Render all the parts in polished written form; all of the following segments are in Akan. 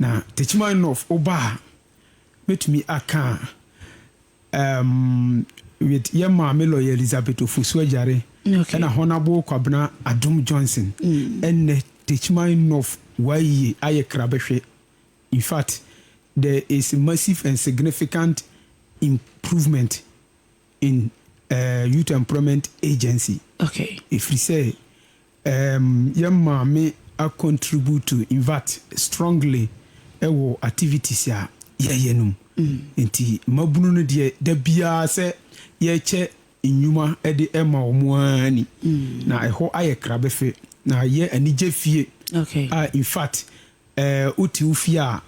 na Techman North oba metumi aka with yema me lawyer Elizabeth Ofosu-Adjare and a honorable Kwabena Adom Johnson and Techman North why aye krabehwe. In fact, there is a massive and significant improvement in Youth Employment Agency. Okay. If we say yema me a contribute to invert strongly ewo activities ya yenum nti mabunu no de da bia se ye che enwuma e de ema omuani na eho aye krabefe na ye anije fie. Okay. In fact uti ufia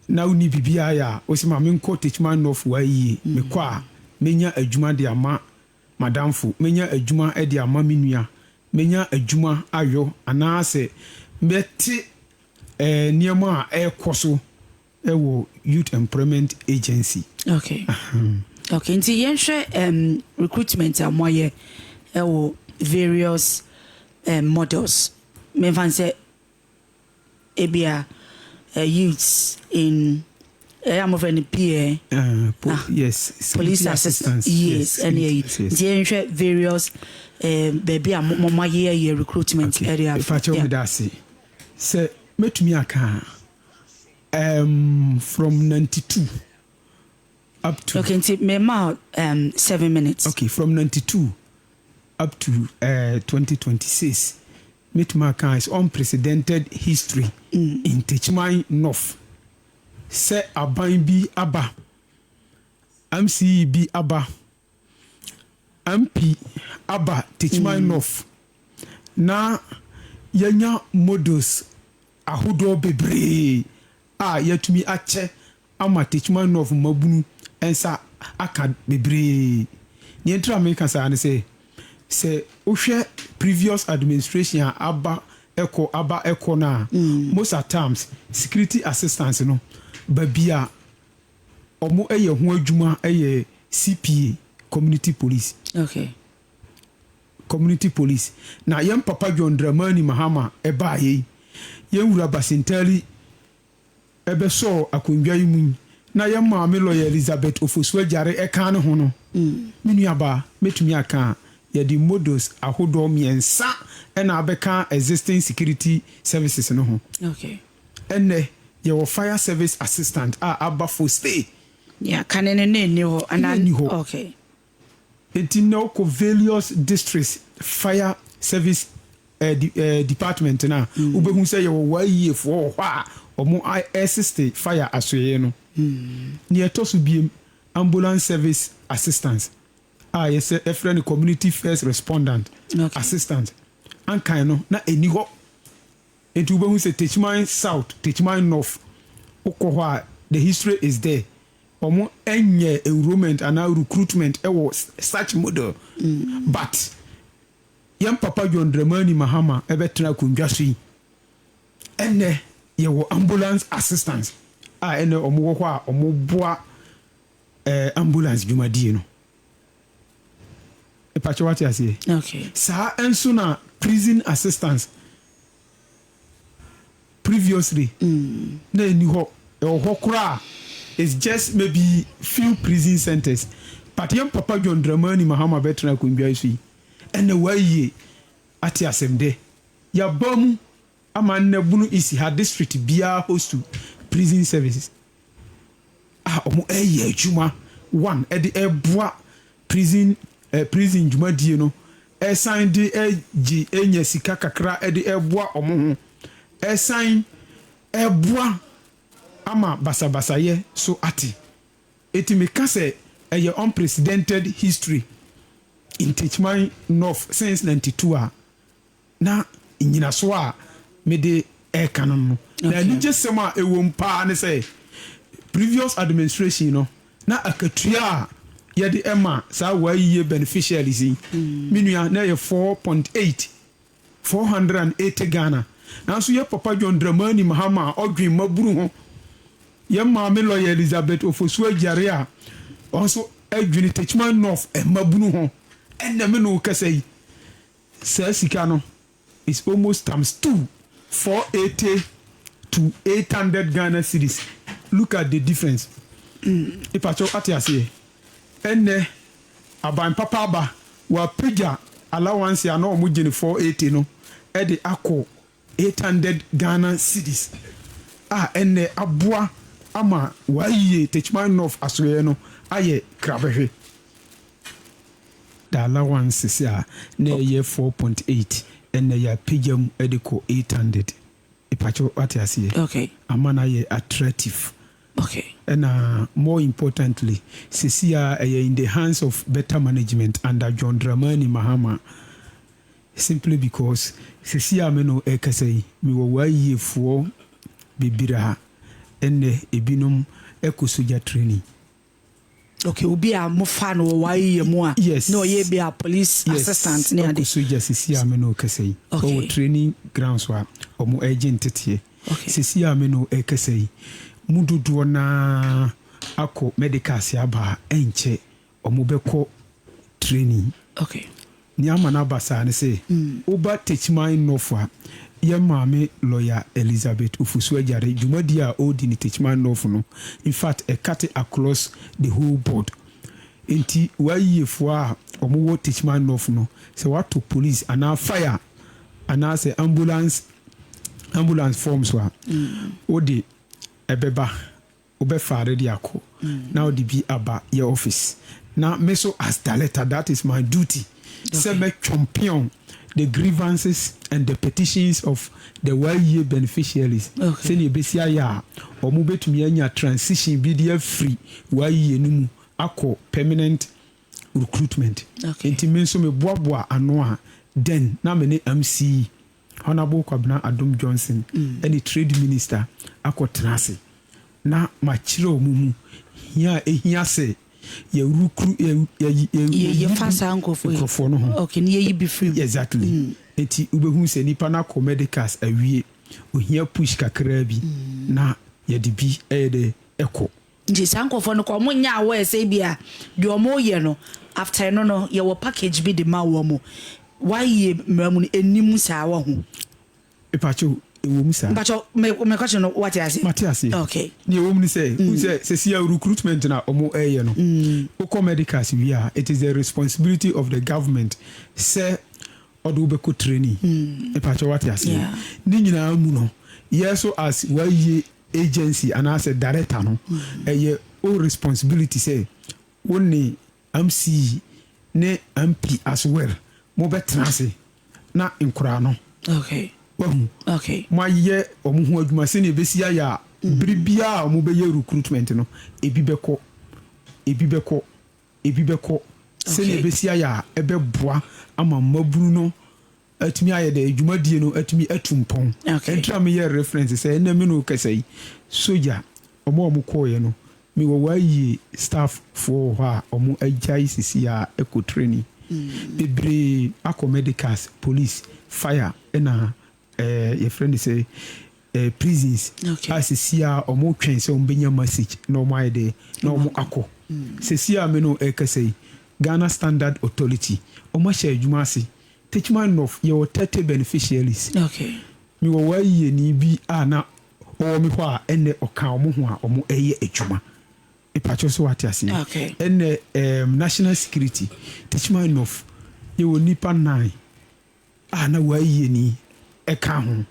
na uni bibia ya osima me nko Techman North wa yi me kwa menya adwuma de ama madamfo menya adwuma e de ama menua menya adwuma ayo anase mbeti niema ekoso ewo Youth Employment Agency. Okay. Okay, nti yenhwe recruitment amoye ewo various models. Me fancy ebia youths in I'm of an PA. Yes, police assistance. Yes, and yenhwe various baby mama year recruitment area. If I tell me that say metumi aka from 92 up to okay, nti me ma 7 minutes. Okay, from 92 up to 2026 metumi aka is unprecedented history in Techman North. Say aban bi aba MCE bi aba MP aba Techman North na yanya models ahodo bebre yatumi ache ama Techman North mabunu ensa aka bebre ni entra America sa ne say ohwe previous administration aba eko na most at times security assistance no babia omo eye ho adwuma eye CPA community police. Okay. Community police na yem papa John Dramani Mahama eba ye yem wura Basintali ebe so akondwa yimu na yem maame lawyer Elizabeth Ofosu-Adjare eka ne ho no menuaba metumi aka ye di models ahodo miensa na abeka existing security services no ho. Okay. Enne your fire service assistant aba for stay. Yeah, kanene ne ho anani ho. Okay. It no various districts fire service department na ubehu say your waye for omo assist fire asoye no near to so be ambulance service assistance yes a friend community first respondent assistant and kind no na eni ho it ubehu say Techman South Techman North okoho the history is there. Omo enye enrollment and recruitment was such model but yam papa John Dramani Mahama ebetra kundwa so enne ye wo ambulance assistance enne omo wo ho a omo boa ambulance dwumadie no e pacho what you say. Okay. Sa enso na prison assistance previously na eni ho e ho kura. It's just maybe few prison centers. But young Papa John Dramani Mahama betra kundwa isi. And the way ati asemde. Ya bomu ama nebunu isi her district bia host to prison services. Omo eye juma one e de eboa prison juma die no. E sign de gi enya sika kakra e de eboa omo ho. E sign eboa ama basa ye so ati eti me ka say a unprecedented history in Techman North since 92 na nyina so me de e kanon no na ni jesema e wo mpa ne say previous administration no na akatua ye de ema sa wayiye beneficiaries minua na ye 480 Ghana na so ye papa John Dramani Mahama odwen maburu ho yem maame lawyer Elizabeth Ofosu-Adjare a also adwini Techman North mabunu ho enne me no kasai sika no is almost times 2 480 to 800 Ghana cedis. Look at the difference. Ipacho atiase. Ene aban papa aba wa peja allowance ya no mujini 480 no. Ede ako 800 Ghana cedis. Ene abua ama waiye techman of aswe no aye krabehe. The allowance is ya ne ye 4.8 ene ya pejam ediko 800. Ipacho atiase. Okay. Amana ye attractive. Okay. And more importantly, Cecilia in the hands of better management under John Dramani Mahama. Simply because Cecilia meno ekasei mi wa ye for bibira ene ebinum ekosoja training. Okay, obi a mo fan wo wa ye mo a. Yes. No ye be a police assistant ne ade. Ekosoja Cecilia meno ekasei. Okay. O training grounds wa omo agent tie. Okay. Cecilia meno ekasei. Mududu na ako medical siaba enche omubeko training. Okay. Ni amana basa ne say oba techman nofa ye maame lawyer Elizabeth Ufusu Ajare jumadi a odi ni techman nof no. In fact a cut across the whole board. Enti waye fo a omuwo techman nof no say what to police and fire and say ambulance forms wa odi ebeba obefa ready ako now the be aba your office now meso as director that is my duty. Okay. Me champion the grievances and the petitions of the 1 year beneficiaries. Okay. Say besia ya omo betumi anya transition be there free 1 year numu ako permanent recruitment. Okay. Enti menso me boaboa ano a then na me ne MC Honorable Kwabena Adom Johnson any trade minister akotrase na machiro mumu hia se ye recruit ye fasa nkofo no ho. Okay, ni ye be free. Exactly. Eti ubehu se nipa na ko medicals awie ohia push kakra bi na ye de bi de eko. Nje sankofo no ko mo nya awo ese bia de omo ye no after no ye wo package bi de ma wo mo. Why ye mramu enimu sa wa ho. Ipacho ewom sa. Ipacho me question no what you say? Matiasi. Okay. Ni ewom ni say se sia recruitment na omo eye no. Oko medicals we are it is the responsibility of the government say odo be ko training. Ipacho what you say? Ni nyina mu no. Yes, as why ye agency and as a director no eye all responsibility say woni MC ne MP as well. Mo betrase na nkura no. Okay. Okay. Ma ye omo ho adwuma se ne besia ya bribia omo be ye recruitment no ebi beko se ne besia ya ebeboa ama maburu no atumi aye de adwuma die no atumi atumpon. Entra me ye reference say na me no kasai soja omo koye no me wo wayi staff for ha omo agai sisia eco training. Bebre ako medicals police fire na your friend say prisons. Asisia omo twen say ombenya message no my day no mo ako sesia me no ekasei Ghana Standard Authority omo sha adwuma ase techman of your 30 beneficiaries. Okay. Me wo wayi ni bi na o me ho a ene oka omo ho a omo eye adwuma. Ipacho so what you see. Okay. And national security techman of you will nipa 9 na waye ni eka ho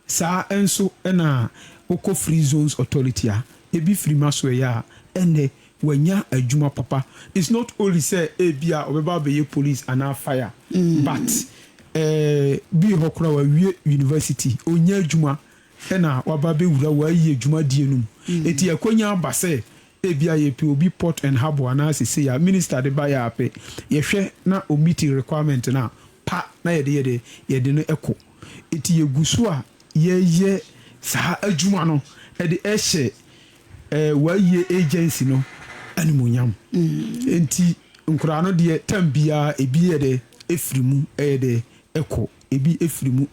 sa enso na oko free zones authority a ebi free maso ya ene wanya adwuma papa. It's not only say ebia obeba be police and fire but bi hokura wa wie university onya adwuma na waba be wura waye adwuma die num eti akonya abase ebia ye pe obi port and harbor ana say ya minister de ba ya pe ye hwe na o meeting requirement na pa na ye de no eko eti ye gusu a ye sa adwuma no e de ehye waye agency no animonyam enti nkura no de tambia ebi ye de efrimu de eko ebi efrimu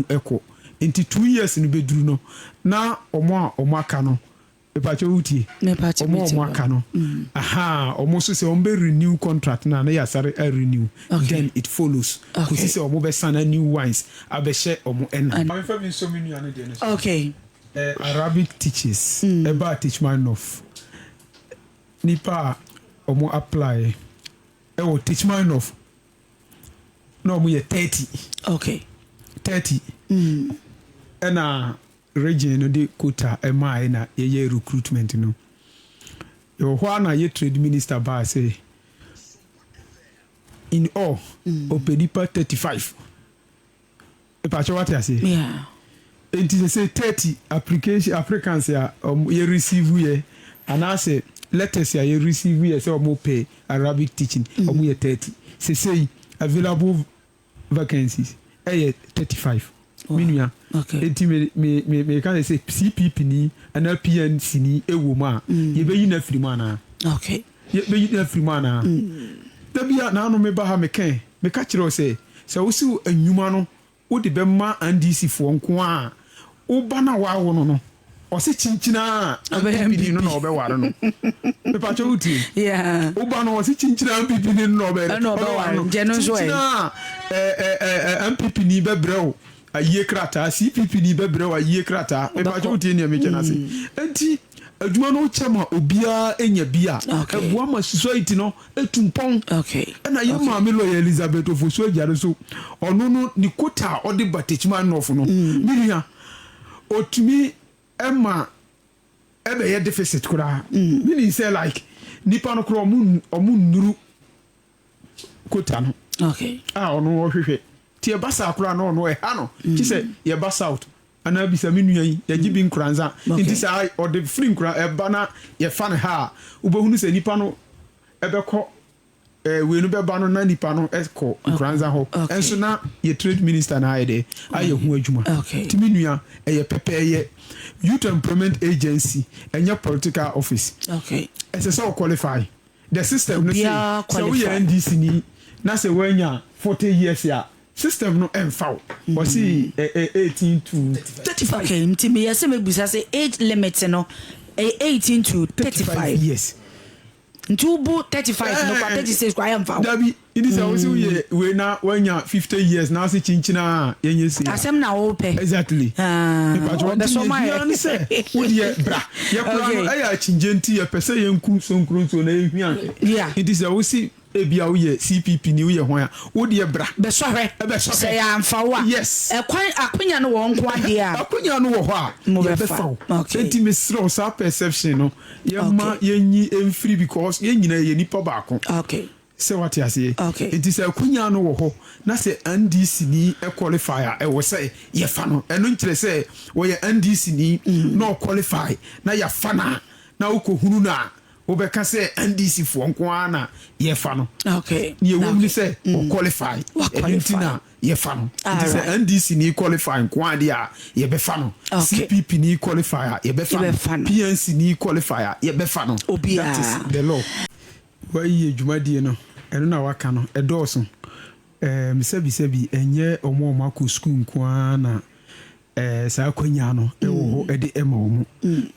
eko enti 2 years ni beduru no na omo aka no epacho uti omo aka no aha omo so say ombe renew contract na ya sare renew then it follows kusi say omo be sana new wines abehye omo ena am fa mi so menu ane de no okay Arabic teachers eba teach man of nipa omo apply o teach man of no omo ye 30 okay 30 ena region no de quota ema na ye recruitment no yo ho na ye trade minister ba say in all opedipa 35 e pa cho what I say yeah it is say 30 applicants ya ye receive ye and I say letters ya ye receive ye say omo pay Arabic teaching omo ye 30 say available vacancies 35 minua enti me can say CPP ni and PNC ni ewo ma ye be yi na free man na okay ye be yi na free man na da bia na no me ba ha me kan me ka kire o say wo si anwuma no wo de be ma NDC fo nko a wo ba na wa wo no o se chinchina MPP no na obe ware no me pa cho uti yeah wo ba no o se chinchina MPP ni no obe ware je no so MPP ni be brɛ o aye krata CPP ni be brɛ o aye krata me pa cho uti ni me kena se enti adwuma no chema obia enya bia ebua ma society no etumpon okay na ye ma me lawyer Elizabeth Ofosu ajare so ono no ni quota odi batechman no no miria otumi ema ebe ye deficit kura meaning say like nipa no kura omu nuru quota no okay ono ohwehwe tie basa kura no no e ha no ti say ye basa out ana bisa menu yi ya gibi nkranza nti say or the free nkra e bana ye fan ha ubehunu se nipa no ebekọ we no be ba no na nipa no ekọ nkranza ho enso na ye trade minister na aye aye hu adwuma ti menua ye pepeye youth employment agency enya political office okay ese so qualify the system no say so we NDC ni na say wanya 40 years ya system no emfoul was see 18 to 35 okay ntimi yese mebusa say age limit no 18 to 35 years ntubu 35 no kwa 36 kwa emfoul dabi it is also we na wanya 50 years na say chinchina yenye say asem na wo pe exactly the so my say wo de bra ye kura aya chinjenti ye pese ye nku so nkro so na ehia it is also ebia wo ye CPP ni wo ye ho a wo de bra be sohwe say amfa wa yes ekwan akonya no wo nko ade a akonya no wo ho a ye be fa enti me sro sa perception no ye ma ye nyi emfiri because ye nyina ye nipa ba ko okay say what you say enti say akonya no wo ho na say NDC ni qualifier e wo say ye fa no eno nkire say wo ye NDC ni no qualify na ya fa na wo ko hunu na obeka say NDC fo nko ana ye fa no okay ye wo ni say o qualify entina ye fa no it say NDC ni qualify nko ade a ye be fa no CPP ni qualifier ye be fa no PNC ni qualifier ye be fa no that is the law why ye dwumadie no eno na waka no edoso misabi enye omo akọ school nko ana sa akwanya no e wo ho e de ema omo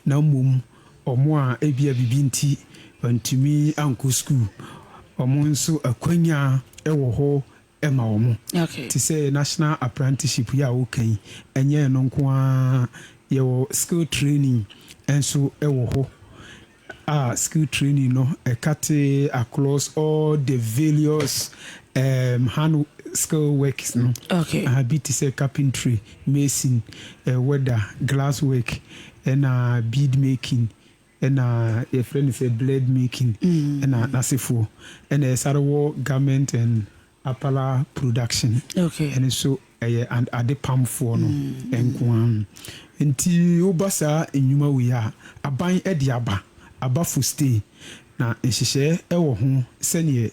na mom omo a ebia bibinti bantumi anko school omo nso akwanya e wo ho ema omo ti say national apprenticeship ya okan enye no nko a ye wo skill training enso e wo ho skill training no ekate across all the various hand skill works no be to say carpentry, mason, weather, glass work, and bead making, and a friend is a blade making, and nasifo, and a sarwa garment and apparel production. And so and at the palm for no and one nti obasa enyuma we a aban ediaba aba for stay na nhihye ewo ho sene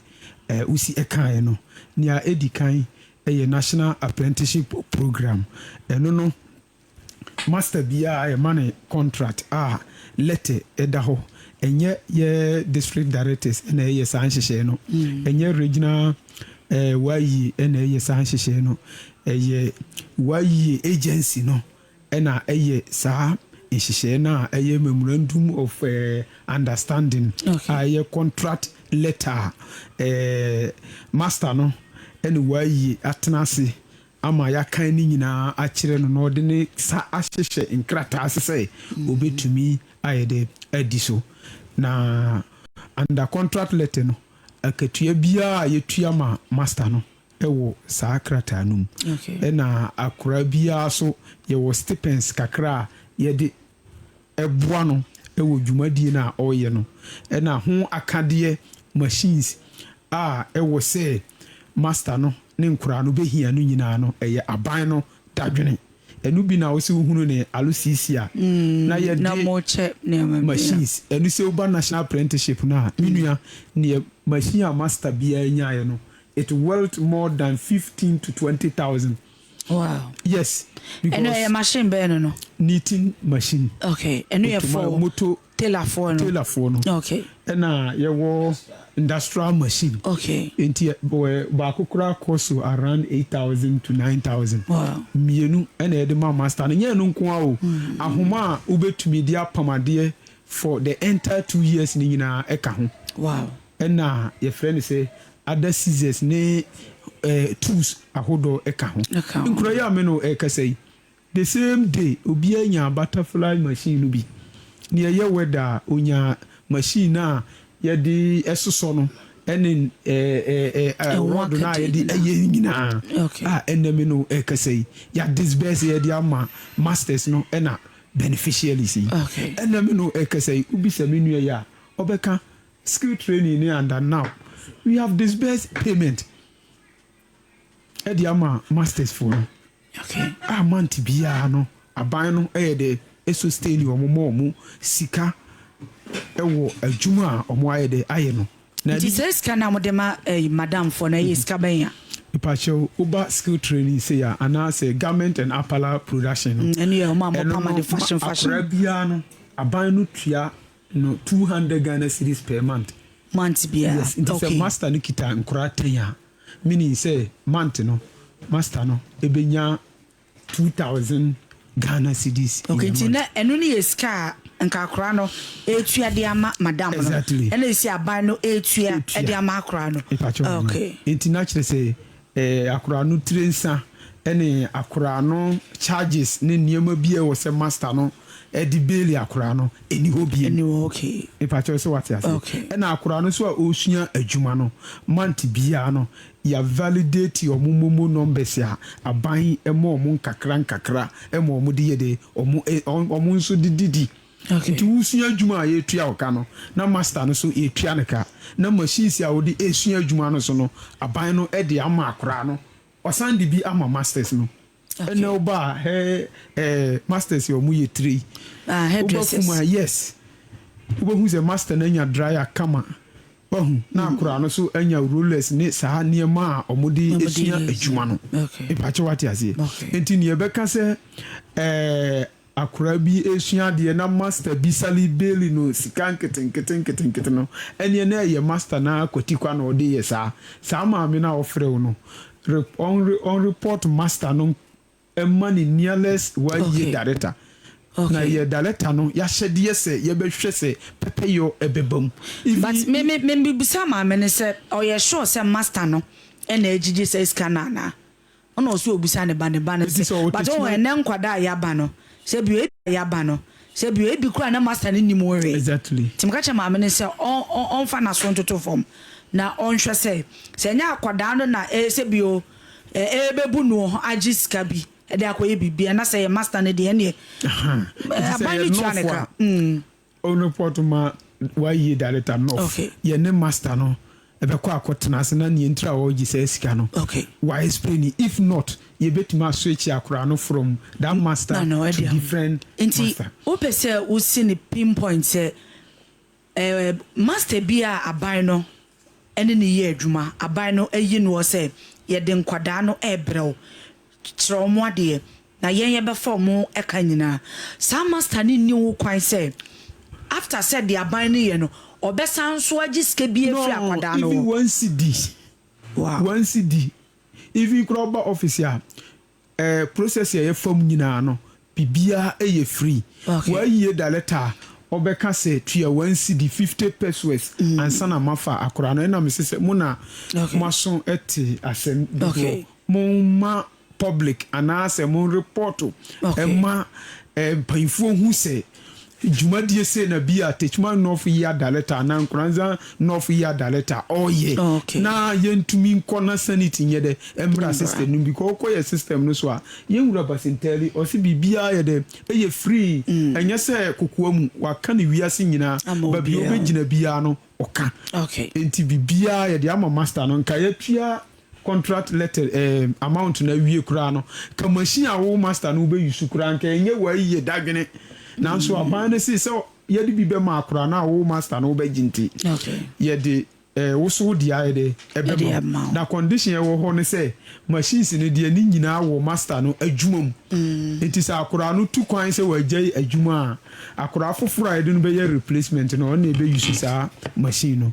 usi ekan no nia edikan national apprenticeship program eno no master bia e man contract letter edaho enye ye district directors ena ye san nhihye no enye regional wayi ena ye san nhihye no wayi agency no ena sa nhyehyɛ na ɛyɛ memorandum of understanding ɛyɛ contract letter master no ɛne wayi atena ase ama yɛakan ne nyinaa akyerɛ no na ɔde ne sa ahyehyɛ nkrataa ase sɛ obɛtumi ayɛ de adi so na under contract letter no akatua biara yɛtua ma master no ɛwɔ saa krataa no mu ɛna akora biara so yɛwɔ stipends kakra a yɛde ɛboa no ɛwɔ dwumadie no a ɔreyɛ no ɛna ho akadeɛ machines a ɛwɔ sɛ master no ne nkora no bɛhia no nyinaa no ɛyɛ aban no dadwene ɛno bi na wo sɛ wohunu ne alosisi a na yɛde machines ɛno sɛ woba national apprenticeship no a menua ne machine a master biara nyaeɛ no it worth more than 15 to 20,000. Wow. Yes. And a machine burn no. Knitting machine. Okay. And you for moto tailor for no. Okay. And your industrial machine. Okay. Inti bakukura cost around 8,000 to 9,000. Wow. Mienu and edema master. And ye no kwa o. Ahoma ubetumi dia pamade for the entire 2 years ni nyina eka ho. Wow. And your friend say other scissors ne tools ahodo eka ho nkura ya me no eka say the same day obi anya butterfly machine no bi ne ye weather onya machine a ye de esoso no ene rod na ye de aye nyina eneme no eka say ya disburse ye de ama masters no ena beneficiaries see eneme no eka say ubi se menu ya obeka skill training ni and now we have disbursed payment edi ama masters for month bia no aban no de eso stay ni omo sika ewo adwuma omo ayede aye no na this is kana mo de ma madam for na yes ka ben ya ipacho uba skill training say ya ana say garment and apparel production and you ma pama the fashion bia no aban no tua no 200 Ghana cedis per month bia yes it is a master no kita nkura tenya meaning say month no master no ebenya 2,000 Ghana cedis okay tina enu ni eska nka akura no etua de ama madam no ena esi aban no etua de ama akura no okay international say akura no trensa ene akura no charges ne niema bia wo se master no edi beli akura no eni hobie eni okay ipacho so what ya say ena akura no so a osua adwuma no month bia no ya validate your mumu numbers ya aban emo omu nkakra emo omu de yede omu nso dididi nti usua adwuma ye tua oka no na master no so ye tua neka na machines ya wodi esua adwuma no so no aban no e de ama akura no osande bi ama masters no ene oba masters yo mu ye 3 hairdressers yes ubo hu ze master na nya dryer kama na akura no so anya rollers ne saa niema a omudi esua adwuma no ipache wati ase enti ne beka se akura bi esua de na master bi sali beli no sikan keten no ene na ye master na kotikwa na ode ye saa ma me na ofre wo no on report master no money nearless 1 year director na ye director no ya hyede yese ye behwe se pepe yo ebebam but me bisa ma me ne se o ye sure se master no na ejiji se scanner na ona o so obisa ne ba se but o ene nkwada ya ba no se bi ya ba no se bi e bi kura na master ni nim we exactly timka che ma me ne se on fa na so ntoto form na on hwe se nya akwada no na se bi o bebu no agiska bi e de akoye bibia na say master ne de ene abani twaneka on report ma why ye director no ye ne master no e be kwa akotena ase na ne ntra o gi say sika no why explain if not ye betima switch akora no from that master to different master o pese o si ni pinpoint say master bia aban no ene ne ye adwuma aban no ayi no say ye de nkwada no ebrew tromo ade na yen be form eka nyina sa master ni wo kwan say after said the aban ni ye no obesan so agiske bi efi akwada no even 1 CD wow 1 CD even crowbar officer process ye form nyina no bibia eye free wa yie da letter obeka say tua 1 cedi 50 pesos ansana mafa akora no na me sese mo na maso eti asem mo ma public anase mo report ma painfo hu say jumadie say na bia techman north ya daleta na nkranza north ya daleta oye na yentumi nkona sanity nyede embra system no because koye system no so a yenwura basenteli o si bibia ye de eye free enye say kokoamu waka ne wiase nyina ba bi obegina bia no oka enti bibia ye de ama master no nka yatua contract letter amount na wie kura no ka machine a wo master no be yusu kura nka enye wa ye dagene na so abane si so yedi bi be ma akora na wo master no be ginti yedi wo so dia yedi ebe na condition e wo ho ne say machines ne dia ni nyina wo master no adwuma mu enti sa akora no tu kwan se wa gye adwuma akora foforo yedi no be ye replacement no na ebe use sa machine no